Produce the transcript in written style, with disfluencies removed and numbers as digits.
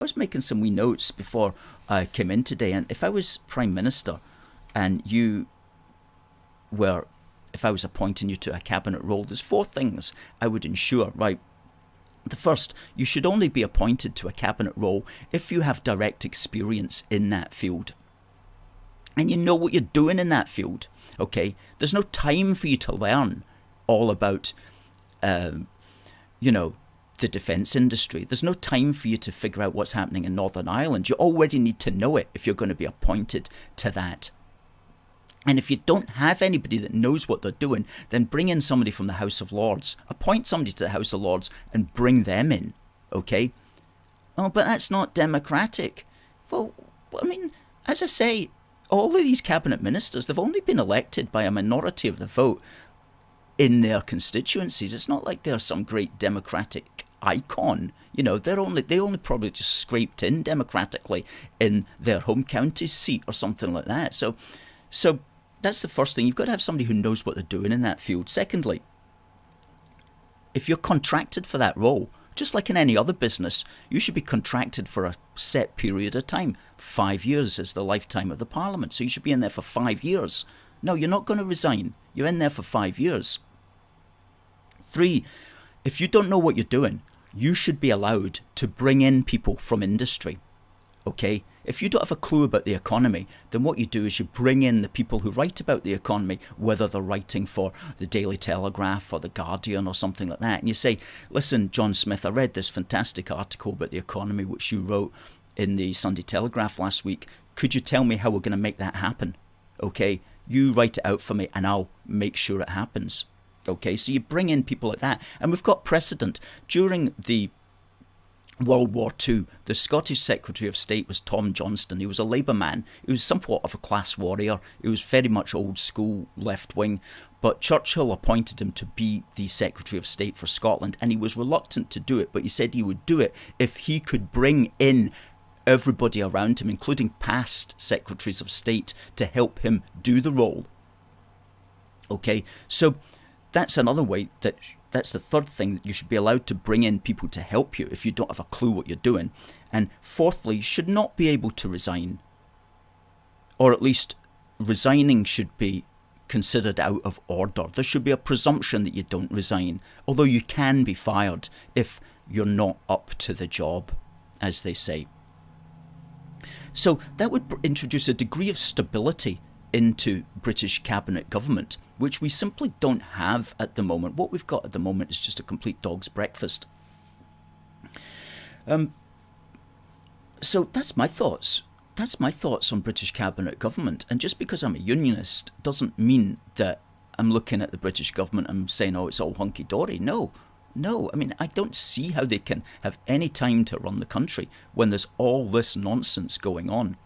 was making some wee notes before I came in today, and if I was Prime Minister and you were, if I was appointing you to a cabinet role, there's four things I would ensure, right? The first, you should only be appointed to a cabinet role if you have direct experience in that field and you know what you're doing in that field, okay? There's no time for you to learn all about, the defence industry. There's no time for you to figure out what's happening in Northern Ireland. You already need to know it if you're going to be appointed to that. And if you don't have anybody that knows what they're doing, then bring in somebody from the House of Lords. Appoint somebody to the House of Lords and bring them in, okay? Oh, but that's not democratic. Well, I mean, as I say, all of these cabinet ministers, they've only been elected by a minority of the vote in their constituencies. It's not like they're some great democratic icon. You know, they only probably just scraped in democratically in their home county seat or something like that. So that's the first thing. You've got to have somebody who knows what they're doing in that field. Secondly, if you're contracted for that role, just like in any other business, you should be contracted for a set period of time. 5 years is the lifetime of the Parliament, so you should be in there for 5 years. No, you're not going to resign. You're in there for 5 years. 3, if you don't know what you're doing, you should be allowed to bring in people from industry, okay? If you don't have a clue about the economy, then what you do is you bring in the people who write about the economy, whether they're writing for the Daily Telegraph or the Guardian or something like that, and you say, listen, John Smith, I read this fantastic article about the economy which you wrote in the Sunday Telegraph last week. Could you tell me how we're going to make that happen? Okay, you write it out for me and I'll make sure it happens. Okay, so you bring in people like that. And we've got precedent. During the World War II, the Scottish Secretary of State was Tom Johnston. He was a Labour man. He was somewhat of a class warrior. He was very much old school, left wing. But Churchill appointed him to be the Secretary of State for Scotland, and he was reluctant to do it, but he said he would do it if he could bring in everybody around him, including past Secretaries of State, to help him do the role. Okay, so that's another way that's the third thing, that you should be allowed to bring in people to help you if you don't have a clue what you're doing. And fourthly, you should not be able to resign. Or at least resigning should be considered out of order. There should be a presumption that you don't resign, although you can be fired if you're not up to the job, as they say. So that would introduce a degree of stability into British cabinet government, which we simply don't have at the moment. What we've got at the moment is just a complete dog's breakfast. So that's my thoughts. That's my thoughts on British cabinet government. And just because I'm a unionist doesn't mean that I'm looking at the British government and saying, oh, it's all hunky-dory. No. I mean, I don't see how they can have any time to run the country when there's all this nonsense going on.